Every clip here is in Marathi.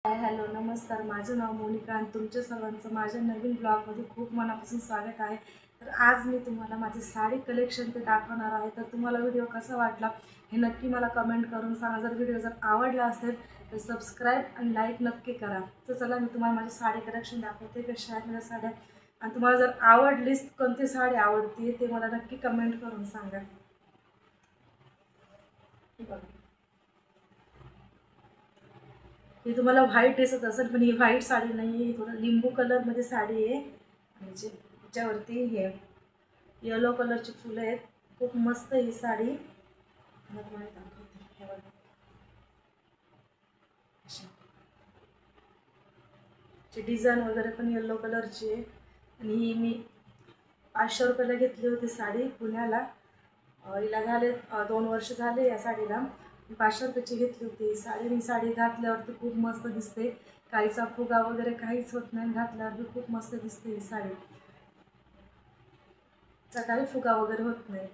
हाय हॅलो नमस्कार. माझं नाव मोनिका आणि तुमच्या सर्वांचं माझ्या नवीन ब्लॉगमध्ये खूप मनापासून स्वागत आहे. तर आज मी तुम्हाला माझे साडी कलेक्शन ते दाखवणार आहे. तर तुम्हाला व्हिडिओ कसा वाटला हे नक्की मला कमेंट करून सांगा. जर व्हिडिओ आवडला असेल तर सबस्क्राईब आणि लाईक नक्की करा. तर चला मी तुम्हाला माझी साडी कलेक्शन दाखवते कशा आहेत माझ्या साड्या. आणि तुम्हाला जर आवडलीच कोणती साडी आवडते ते मला नक्की कमेंट करून सांगा. ही तुम्हाला व्हाईट दिसत असेल पण ही व्हाईट साडी नाही आहे. ही थोडं लिंबू कलरमध्ये साडी आहे आणि त्याच्यावरती हे येलो कलरची फुलं आहेत. खूप मस्त ही साडी. मला तुम्हाला दाखवते. हे बघा. डिझाईन वगैरे पण येलो कलरची आहे आणि ही मी 500 रुपयाला घेतली होती साडी पुण्याला. हिला झाले 2 वर्ष झाले या साडीला. 500 रुपयाची घेतली होती ही साडी. ही साडी घातल्यावरती खूप मस्त दिसते. काहीचा फुगा वगैरे काहीच होत नाही. घातल्यावरती खूप मस्त दिसते ही साडी. काही फुगा वगैरे होत नाही.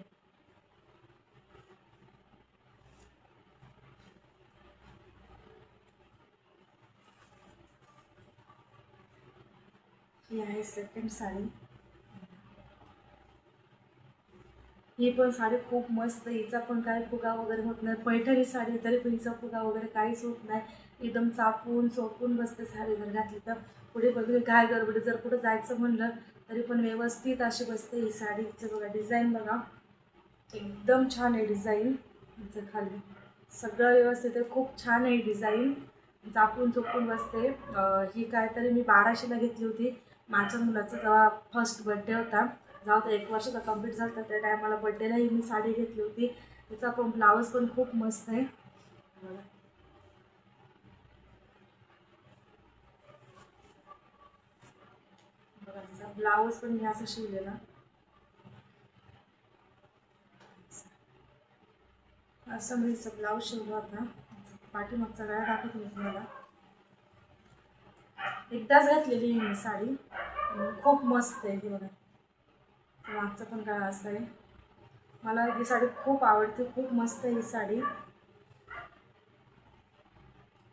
ही आहे सेकंड साडी. ही पण साडी खूप मस्त. हिचा पण काही फुगा वगैरे होत नाही. पैठणी साडी तरी पण हिचा फुगा वगैरे काहीच होत नाही. एकदम चापून चोपून बसते साडी जर घातली तर. पुढे बघून घाय गडबडी जर कुठं जायचं म्हणलं तरी पण व्यवस्थित अशी बसते ही साडी. हिचं बघा डिझाईन बघा, एकदम छान आहे डिझाईन. हिचं खाली सगळं व्यवस्थित आहे. खूप छान आहे डिझाईन. चापून चोपून बसते. ही काहीतरी मी 1200ला घेतली होती. माझ्या मुलाचा जेव्हा फर्स्ट बड्डे होता, जेव्हा तो 1 वर्षाचा कंप्लीट झाला होता त्या टायमाला बड्डेलाही मी साडी घेतली होती. तिचा पण ब्लाऊज पण खूप मस्त आहे. बघा तिचा ब्लाऊज पण मी असं शिवलेला. असं मी तिचा ब्लाऊज शिवला होता. पाठीमागचा गळा दाखवते मी तुम्हाला. एकदाच घातलेली ही साडी. खूप मस्त आहे. ही बघा मागचा पण गळा असा आहे. मला ही साडी खूप आवडते. खूप मस्त आहे ही साडी.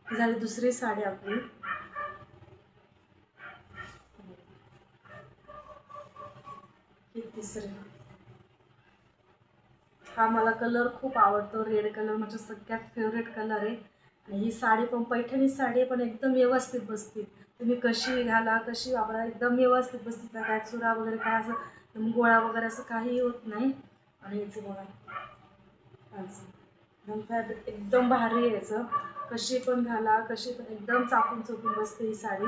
ही झाली दुसरी साडी आपली. ही तिसरी. हा मला कलर खूप आवडतो. रेड कलर माझा सगळ्यात फेवरेट कलर आहे. आणि ही साडी पण पैठणी साडी आहे पण एकदम व्यवस्थित बसते. तुम्ही कशी घाला कशी वापरा एकदम व्यवस्थित बसते. त्या काय चुरा वगैरे काय असं गोळा वगैरे असं काही होत नाही. आणि याचं बघा एकदम फॅब्रिक एकदम भारी आहे याचं. कशी पण घाला कशी पण एकदम चापून चोपून बसते ही साडी.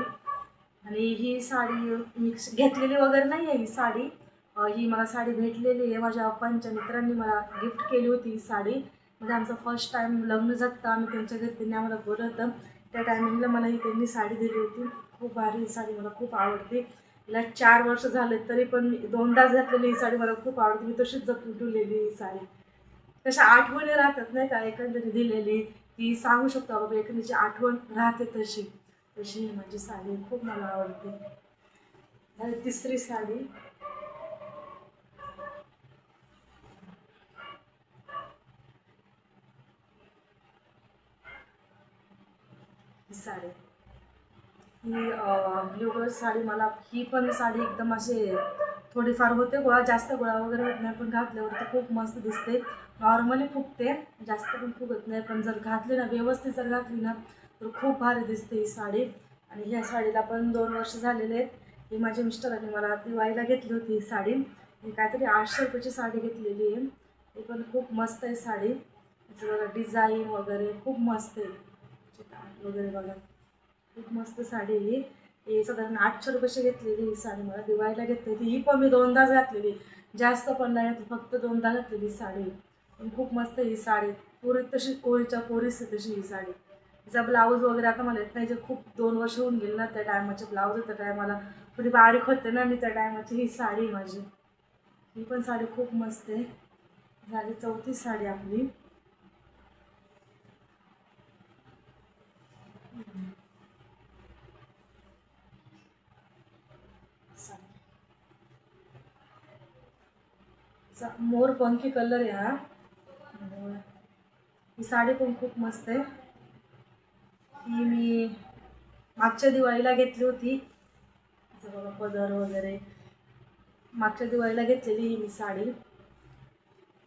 आणि ही साडी मी घेतलेली वगैरे नाही आहे ही साडी. ही मला साडी भेटलेली आहे. माझ्या पप्पांच्या मित्रांनी मला गिफ्ट केली होती ही साडी. म्हणजे आमचं फर्स्ट टाईम लग्न झालं आम्ही त्यांच्या घरी, त्यांनी आम्हाला बोलवलं. त्या टायमिंगला मला ही त्यांनी साडी दिली होती. खूप भारी ही साडी मला खूप आवडते. तिला 4 वर्ष झाले तरी पण मी 2दाच घातलेली ही साडी मला खूप आवडते. मी तशीच जपून ठेवलेली ही साडी. तशा आठवणी राहतात नाही का, एकंदरीत दिलेली ती सांगू शकतो बाबा एखाद्याची आठवण राहते तशी. तशी ही माझी साडी खूप मला आवडते. झाली तिसरी साडी. ही साडी ही ब्ल्यू कलर साडी. मला ही पण साडी एकदम असे थोडीफार होते गोळा, जास्त गोळा वगैरे होत नाही पण घातल्यावरती खूप मस्त दिसते. नॉर्मली फुगते, जास्त पण फुगत नाही. पण जर घातली ना व्यवस्थित जर घातली ना तर खूप भारी दिसते ही साडी. आणि ह्या साडीला पण 2 वर्ष झालेले आहेत. ही माझ्या मिस्टरांनी मला दिवाळीला घेतली होती ही साडी. ही काहीतरी 800 रुपयाची साडी घेतलेली आहे. ही पण खूप मस्त आहे साडी. तिचं बघा डिझाईन वगैरे खूप मस्त आहे. वगैरे बघा खूप मस्त साडी ही. ही साधारण 800 रुपयाची घेतलेली ही साडी मला दिवाळीला घेतली होती. ही पण मी 2दाच घातलेली, जास्त पण नाही घातली, फक्त 2दा घातलेली साडी. पण खूप मस्त ही साडी. पुरी तशी कोरीच्या कोरीच आहे तशी ही साडी. तिचा ब्लाऊज वगैरे आता मला येत नाही. जे खूप 2 वर्ष होऊन गेले ना त्या टायमाचे ब्लाऊज त्या टायमाला थोडी बारीक होते ना मी त्या टायमाची. ही साडी माझी. ही पण साडी खूप मस्त आहे. झाली चौथी साडी आपली. मोर पंखी कलर आहे हा. ही साडी पण खूप मस्त आहे. ही मी मागच्या दिवाळीला घेतली होती. असं बघा पदर वगैरे मागच्या दिवाळीला घेतलेली ही मी साडी,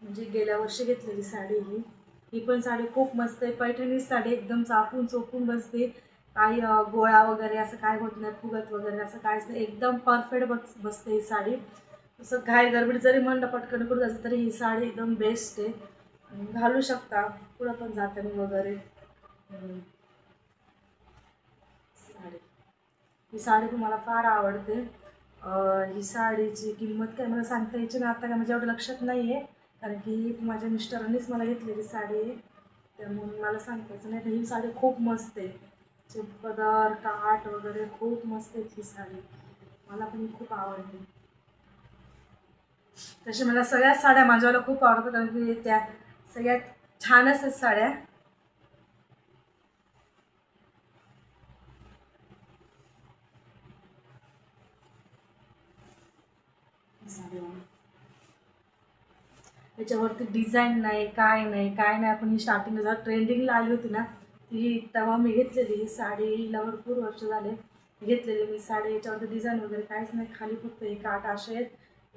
म्हणजे गेल्या वर्षी घेतलेली साडी ही पण साडी खूप मस्त आहे. पैठणी साडी एकदम चापून चोपून बसते. काही गोळा वगैरे असं काय होत नाही, फुगत वगैरे असं काहीच नाही, एकदम परफेक्ट बसते ही साडी. असं घाई गडबड जरी म्हणलं पटकन कुठं जायचं तरी ही साडी एकदम बेस्ट आहे. घालू शकता कुठं पण जाताना वगैरे. साडी ही साडी पण मला फार आवडते. ही साडीची किंमत काय मला सांगता यायची ना आता, काय माझ्या एवढं लक्षात नाही आहे, कारण की ही माझ्या मिस्टरांनीच मला घेतलेली साडी आहे, त्यामुळे मला सांगता यायचं नाही. तर ही साडी खूप मस्त आहे, पदर काठ वगैरे खूप मस्त आहे ही साडी, मला पण खूप आवडते. तशी मला सगळ्याच साड्या माझ्याला खूप आवडतात, कारण की त्या सगळ्यात छानच आहेत साड्या. त्याच्यावरती डिझाईन नाही, काय नाही. आपण ही स्टार्टिंगला जेव्हा ट्रेंडिंगला आली होती ना, ती तेव्हा मी घेतलेली ही साडी. हिला भरपूर वर्ष झाले घेतलेली मी साडी. याच्यावरती डिझाईन वगैरे काहीच नाही, खाली फक्त हे काठ असे आहेत,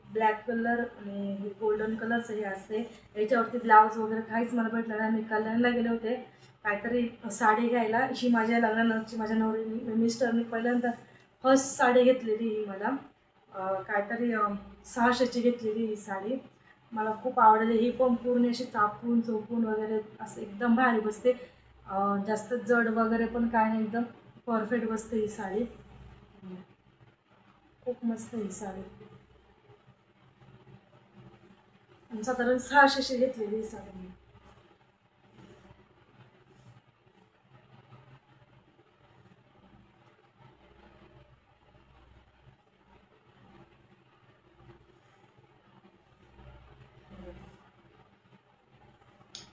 ब्लॅक कलर आणि हे गोल्डन कलरचं हे असते. याच्यावरती ब्लाऊज वगैरे काहीच मला भेटलं नाही. मी कल्याणला गेले होते काहीतरी साडी घ्यायला, ही माझ्या लग्नाची माझ्या नवरीने मिस्टरने पहिल्यांदा फर्स्ट साडी घेतलेली ही मला. काहीतरी 600ची घेतलेली ही साडी, मला खूप आवडली. ही पण पूर्ण अशी चापून चोपून वगैरे असं एकदम भारी बसते. जास्त जड वगैरे पण काय नाही, एकदम परफेक्ट बसते ही साडी. खूप मस्त ही साडी. साधारण 600ची घेतलेली ही साडी मी.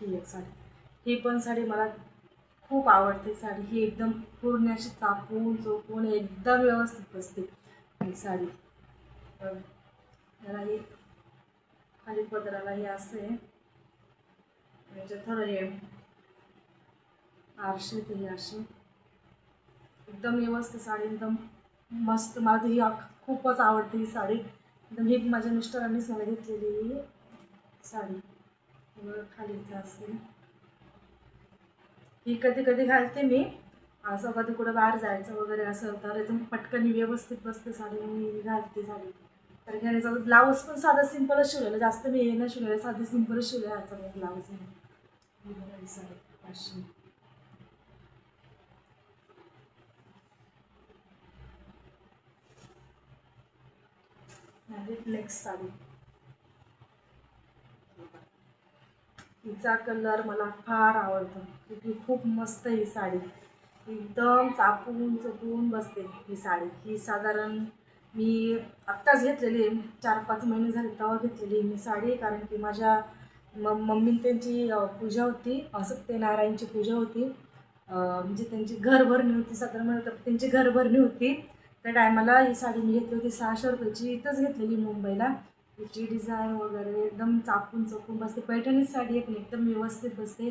ही एक साडी, ही पण साडी मला खूप आवडते साडी. ही एकदम पूर्ण अशी चापून चोपून एकदम व्यवस्थित बसते ही साडी. त्याला ही खाली पदराला हे असं आहे, याच्यात थोडं हे आरशे ते अशी एकदम व्यवस्थित साडी, एकदम मस्त. मला तर ही खूपच आवडते ही साडी एकदम. ही माझ्या मिस्टरांनीच मला घेतलेली ही साडी. खालीच असते ही, कधी कधी घालते मी असं, कधी कुठं बाहेर जायचं वगैरे असं तर एकदम पटकन व्यवस्थित बसते साडी, मी घालते साडी. कारण की आणि ब्लाऊज पण साधा सिंपलच शिवलेलं, जास्त मी हे नाही शिवलेलं, साधी सिंपलच शिवले ह्याचा ब्लाऊज. साडी अशी नेक्स्ट साडी, हिचा कलर मला फार आवडतो, ही खूप मस्त ही साडी, एकदम चापून चपून बसते ही साडी. ही साधारण मी आत्ताच घेतलेली आहे, 4-5 महिने झाले तेव्हा घेतलेली मी साडी. कारण की माझ्या मम्मी त्यांची पूजा होती, सत्यनारायणची पूजा होती, म्हणजे त्यांची घरभरणी होती, साधारण म्हणतात त्यांची घरभरणी होती. त्या टायमाला ही साडी मी घेतली होती 600 रुपयाची, इथंच घेतलेली मुंबईला. तिची डिझाईन वगैरे एकदम चापून चपून बसते, पैठणीच साडी आहे पण एकदम व्यवस्थित बसते.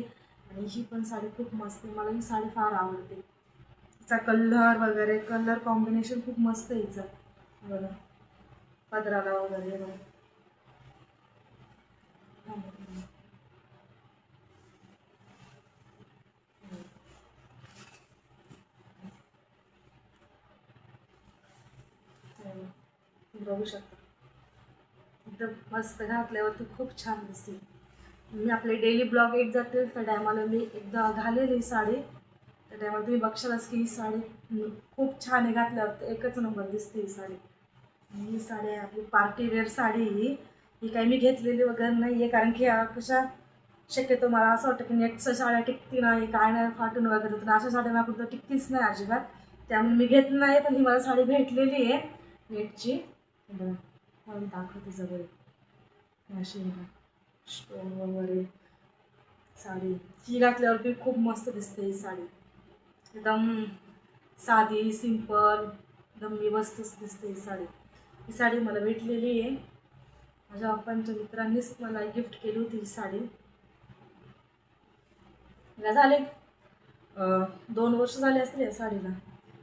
आणि ही पण साडी खूप मस्त आहे, मला ही साडी फार आवडते. तिचा कलर वगैरे कलर कॉम्बिनेशन खूप मस्त आहे हिचं बघा, पदराला वगैरे बघा. बघू शकता एकदम मस्त, घातल्यावरती खूप छान दिसते. मी आपले डेली ब्लॉग एक जातील त्या टायमाला मी एकदा घालेली साडी, त्या टायमाला तुम्ही बघशालच की ही साडी खूप छान आहे, घातल्यावर एकच नंबर दिसते ही साडी. ही साडी आहे आपली पार्टीवेअर साडी. ही काही मी घेतलेली वगैरे नाही आहे, कारण की कशा शक्यतो मला असं वाटतं की नेटच्या साड्या टिकती नाही, काय नाही फाटून वगैरे, तर अशा साड्या आपण टिकतीच नाही अजिबात, त्यामुळे मी घेत नाही. पण ही मला साडी भेटलेली आहे नेटची, बघा मला दाखवते जवळ अशी स्टोन वगैरे साडी. ही घातल्यावरती खूप मस्त दिसते ही साडी, एकदम साधी सिंपल एकदम व्यवस्थित दिसते ही साडी. ही साडी मला भेटलेली आहे, माझ्या पप्पांच्या मित्रांनीच मला गिफ्ट केली होती ही साडी. मला झाले 2 वर्ष झाले असतील या साडीला.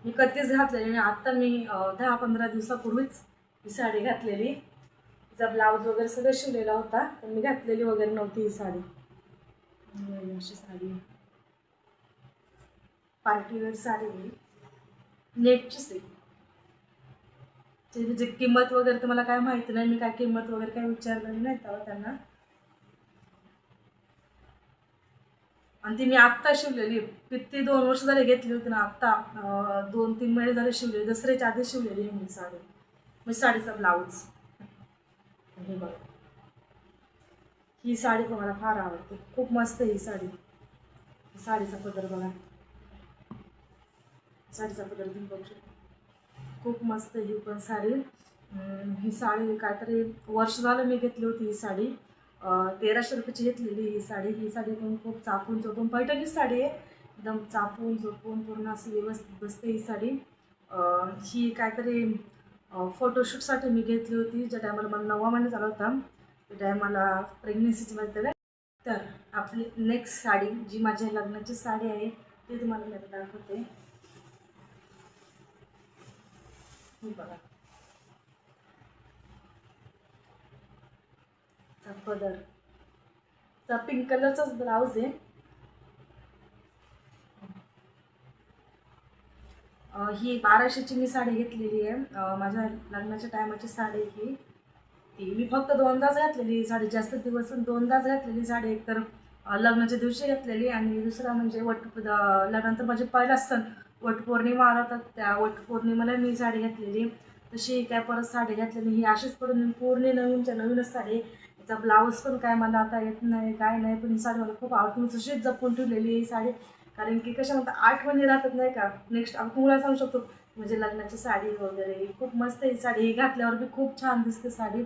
मी कधीच घातलेली नाही. आत्ता मी 10-15 दिवसापूर्वीच ही साडी घातलेली. तिचा ब्लाऊज वगैरे सगळं शिवलेला होता, पण मी घातलेली वगैरे नव्हती ही साडी. अशी साडी पार्टीवेअर साडी आहे, नेटचीच आहे. त्याची किंमत वगैरे तर मला काय माहिती नाही, मी काय किंमत वगैरे काय विचारलेली नाही तेव्हा त्यांना. आणि ती मी आत्ता शिवलेली, किती 2 वर्ष झाले घेतली होती ना, आत्ता 2-3 महिने झाले शिवलेली, दसऱ्याच्या आधी शिवलेली आहे मी साडी. म्हणजे साडीचा ब्लाऊज हे बघा. ही साडी पण मला फार आवडते, खूप मस्त आहे ही साडी. साडीचा पदर बघा, साडीचा पदर तुम्ही बघू शकता, खूप मस्त ही पण साडी. ही साडी काहीतरी वर्ष झालं मी घेतली होती ही साडी. 1300 रुपयाची घेतलेली ही साडी. ही साडी पण खूप चापून चोपून, पैठणीच साडी आहे, एकदम चापून चोपून पूर्ण अशी व्यवस्थित बसते ही साडी. ही काहीतरी फोटोशूटसाठी मी घेतली होती, ज्या टायमाला मला 9वा महिना झाला होता, त्या टायमाला प्रेग्नेन्सीची मध्ये. तर आपली नेक्स्ट साडी जी माझ्या लग्नाची साडी आहे ती तुम्हाला मी आता दाखवते. बघा, पदर तर पिंक कलरचाच ब्लाऊज आहे. ही 1200ची मी साडी घेतलेली आहे. माझ्या लग्नाच्या टायमाची साडी ही. ती मी फक्त 2दाच घातलेली ही साडी, जास्त दिवस पण 2दाच घातलेली साडी. एक तर लग्नाच्या दिवशी घातलेली, आणि दुसरा म्हणजे लग्नानंतर माझे पहिला सण वटपौर्णिमा आला होता, त्या वटपौर्णिमेला मी साडी घातलेली. तशी काय परत साडी घातलेली, ही अशीच पडून पूर्ण नवीनच्या नवीनच साडी. तिचा ब्लाऊज पण काय मला आता येत नाही, काय नाही, पण ही साडी मला खूप आवडते. मी तशीच जपून ठेवलेली ही साडी, कारण की कशा म्हणतात आठवणी राहतात नाही का. नेक्स्ट आपण तुम्हाला सांगू शकतो म्हणजे लग्नाची साडी वगैरे खूप मस्त ही साडी. ही घातल्यावर बी खूप छान दिसते साडी.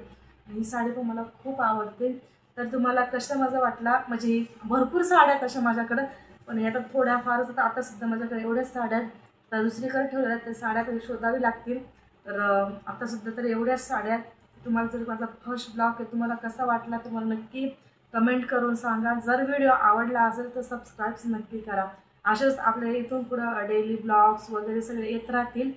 ही साडी पण मला खूप आवडते. तर तुम्हाला कशा माझा वाटला, म्हणजे भरपूर साड्या आहेत तशा माझ्याकडं, पण यात थोड्याफारच आता सुद्धा माझ्याकडे एवढ्याच साड्या आहेत. तर दुसरीकडे ठेवल्या आहेत, त्या साड्या कधी शोधावी लागतील. तर आता सुद्धा तर एवढ्याच साड्या आहेत. तुम्हाला जर माझा फर्स्ट ब्लॉग आहे तुम्हाला कसा वाटला तुम्हाला नक्की कमेंट करून सांगा. जर व्हिडिओ आवडला असेल तर सबस्क्राईब नक्की करा. असेच आपल्या इथून पुढं डेली ब्लॉग्स वगैरे सगळे येत राहतील.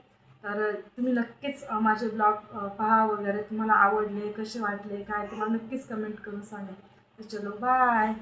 तर तुम्ही नक्कीच माझे ब्लॉग पहा वगैरे, तुम्हाला आवडले कसे वाटले काय, तुम्हाला नक्कीच कमेंट करून सांगा. तर चलो बाय.